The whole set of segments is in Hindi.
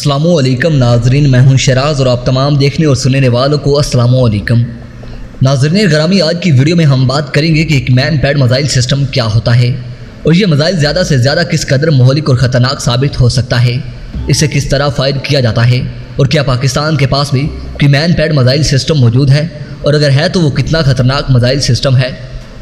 अस्सलामुअलैकुम नाजरीन, मैं हूं शराज और आप तमाम देखने और सुनने वालों को अस्सलामुअलैकुम। नाजरीन ग्रामी, आज की वीडियो में हम बात करेंगे कि एक मैन पैड मिसाइल सिस्टम क्या होता है और ये मिसाइल ज़्यादा से ज़्यादा किस कदर मुहलिक और ख़तरनाक साबित हो सकता है, इसे किस तरह फायर किया जाता है और क्या पाकिस्तान के पास भी कोई मैन पैड मिसाइल सिस्टम मौजूद है और अगर है तो वो कितना ख़तरनाक मिसाइल सिस्टम है।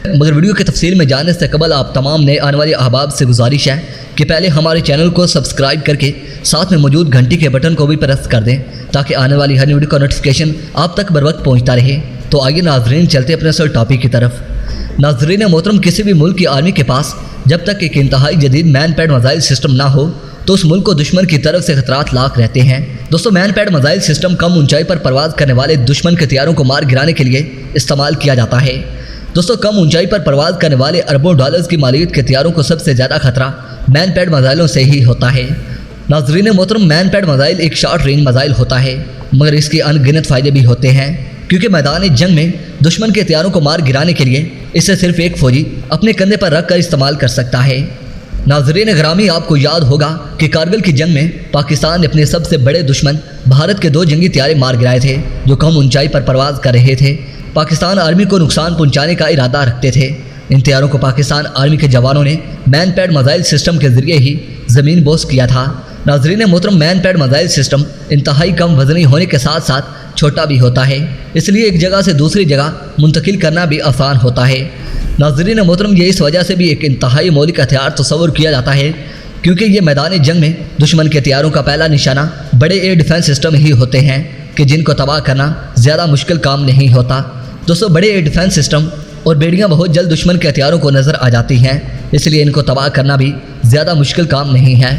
मगर वीडियो के तफसील में जाने से कबल आप तमाम नए आने वाले अहबाब से गुजारिश है कि पहले हमारे चैनल को सब्सक्राइब करके साथ में मौजूद घंटी के बटन को भी प्रेस कर दें ताकि आने वाली हर वीडियो का नोटिफिकेशन आप तक बर वक्त पहुँचता रहे। तो आइए नाजरीन चलते अपने असल टॉपिक की तरफ। नाजरीन मोहतरम, किसी भी मुल्क की आर्मी के पास जब तक एक इंतहाई जदीद मैन पैड मिसाइल सिस्टम ना हो तो उस मुल्क को दुश्मन की तरफ से खतरात लाक रहते हैं। दोस्तों, मैन पैड मिसाइल सिस्टम कम ऊंचाई पर परवाज करने वाले दुश्मन के हथियारों को मार गिराने के लिए इस्तेमाल किया जाता है। दोस्तों, कम ऊंचाई पर परवाज करने वाले अरबों डॉलर्स की मालियत के हथियारों को सबसे ज़्यादा खतरा मैन पैड मिसाइलों से ही होता है। नाजरीन मोहतरम, मैन पैड मिसाइल एक शॉर्ट रेंज मिसाइल होता है मगर इसके अनगिनत फ़ायदे भी होते हैं क्योंकि मैदान जंग में दुश्मन के हथियारों को मार गिराने के लिए इसे सिर्फ एक फौजी अपने कंधे पर रख कर इस्तेमाल कर सकता है। नाजरीन ग्रामी, आपको याद होगा कि कारगिल की जंग में पाकिस्तान ने अपने सबसे बड़े दुश्मन भारत के 2 जंगी हथियारे मार गिराए थे जो कम ऊंचाई पर परवाज कर रहे थे। पाकिस्तान आर्मी को नुकसान पहुंचाने का इरादा रखते थे। इन हथियारों को पाकिस्तान आर्मी के जवानों ने मैन पैड मिसाइल सिस्टम के जरिए ही ज़मीन बोस किया था। नाजरीन मोहतरम, मैन पैड मिसाइल सिस्टम इंतहाई कम वजनी होने के साथ साथ छोटा भी होता है, इसलिए एक जगह से दूसरी जगह मुंतकिल करना भी आसान होता है। नाजरीन मोहतरम, ये इस वजह से भी एक इंतहाई मौलिक हथियार तस्वुर किया जाता है क्योंकि ये मैदान जंग में दुश्मन के हथियारों का पहला निशाना बड़े एयर डिफेंस सिस्टम ही होते हैं कि जिनको तबाह करना ज़्यादा मुश्किल काम नहीं होता। दोस्तों, बड़े एयर डिफेंस सिस्टम और बेड़ियाँ बहुत जल्द दुश्मन के हथियारों को नज़र आ जाती हैं, इसलिए इनको तबाह करना भी ज़्यादा मुश्किल काम नहीं है।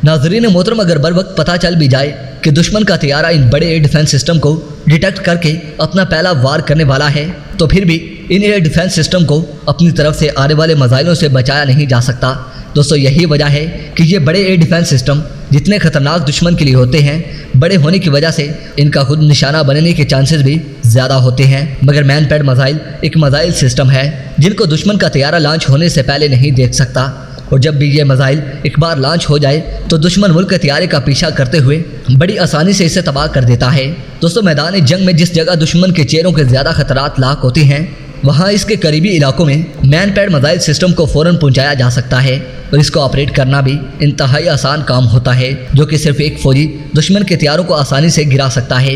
नाजरीन मोहतरम, अगर बर वक्त पता चल भी जाए कि दुश्मन का हथियारा इन बड़े एयर डिफेंस सिस्टम को डिटेक्ट करके अपना पहला वार करने वाला है तो फिर भी इन एयर डिफेंस सिस्टम को अपनी तरफ से आने वाले मिसाइलों से बचाया नहीं जा सकता। दोस्तों, यही वजह है कि ये बड़े एयर डिफेंस सिस्टम जितने खतरनाक दुश्मन के लिए होते हैं, बड़े होने की वजह से इनका खुद निशाना बनने के चांसेस भी ज़्यादा होते हैं। मगर मैन पैड मिसाइल एक मिसाइल सिस्टम है जिनको दुश्मन का हथियारा लॉन्च होने से पहले नहीं देख सकता और जब भी ये मिसाइल एक बार लॉन्च हो जाए तो दुश्मन मुल्क के हथियारे का पीछा करते हुए बड़ी आसानी से इसे तबाह कर देता है। दोस्तों, मैदान जंग में जिस जगह दुश्मन के चेहरों के ज़्यादा खतरात लाक होते हैं वहाँ इसके करीबी इलाकों में मैन पैड मिसाइल सिस्टम को फ़ौरन पहुँचाया जा सकता है और इसको ऑपरेट करना भी इंतहाई आसान काम होता है जो कि सिर्फ एक फ़ौजी दुश्मन के हथियारों को आसानी से गिरा सकता है।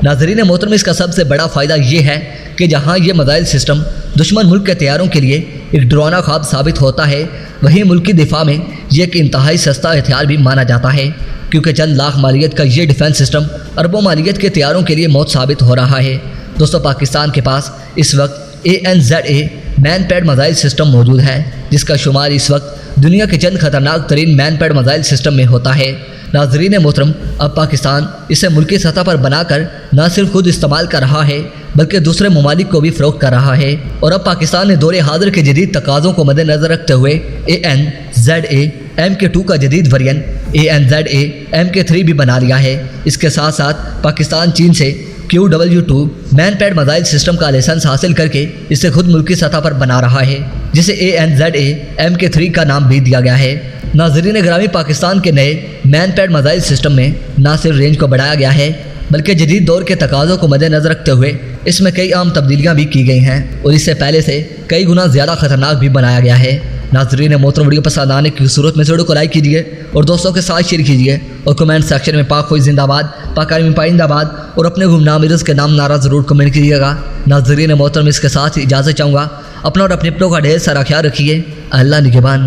नाजरीन मोहतरम, इसका सबसे बड़ा फ़ायदा ये है कि जहाँ ये मिसाइल सिस्टम दुश्मन मुल्क के हथियारों के लिए एक डरावना ख्वाब साबित होता है, वहीं मुल्क की दिफा में ये एक इंतहाई सस्ता हथियार भी माना जाता है क्योंकि चंद लाख मालियत का ये डिफेंस सिस्टम अरबों मालियत के हथियारों के लिए मौत साबित हो रहा है। दोस्तों, पाकिस्तान के पास इस वक्त ANZ-A man pad missile system मौजूद है जिसका शुमार इस वक्त दुनिया के चंद खतरनाक तरीन मैन पैड मिसाइल सिस्टम में होता है। नाजरीन मोहतरम, अब पाकिस्तान इसे मुल्की सतह पर बनाकर न सिर्फ खुद इस्तेमाल कर रहा है बल्कि दूसरे ममालिक को भी फ़रोख्त कर रहा है और अब पाकिस्तान ने दौरे हाजिर के जदीद तकाज़ों को मद्देनज़र रखते हुए ANZ-A MK2 का जदीद वेरिएंट ANZ-A MK3 भी बना लिया है। इसके साथ साथ पाकिस्तान चीन से QW2 man pad missile system का लाइसेंस हासिल करके इसे खुद मुल्की सतह पर बना रहा है जिसे ANZ-A MK3 का नाम भी दिया गया है। नाजरीन ग्रामी, पाकिस्तान के नए मैन पैड मिसाइल सिस्टम में न सिर्फ रेंज को बढ़ाया गया है बल्कि जदीद दौर के तकाज़ों को मद्देनज़र रखते हुए इसमें कई आम तब्दीलियाँ भी की गई हैं और इससे पहले से कई गुना ज़्यादा ख़तरनाक भी बनाया गया है। नाजरीन मोहतरम, वीडियो पसंद आने की सूरत में वीडियो को लाइक कीजिए और दोस्तों के साथ शेयर कीजिए और कमेंट सेक्शन में पाक फौज जिंदाबाद, पाक आर्मी पाइंदाबाद और अपने गुमनाम इरज़ के नाम नारा ज़रूर कमेंट कीजिएगा। नाजरीन मोहतरम, इसके साथ इजाज़त चाहूँगा। अपना और अपने अपनों का ढेर सारा ख्याल रखिए। अल्लाह निगहबान।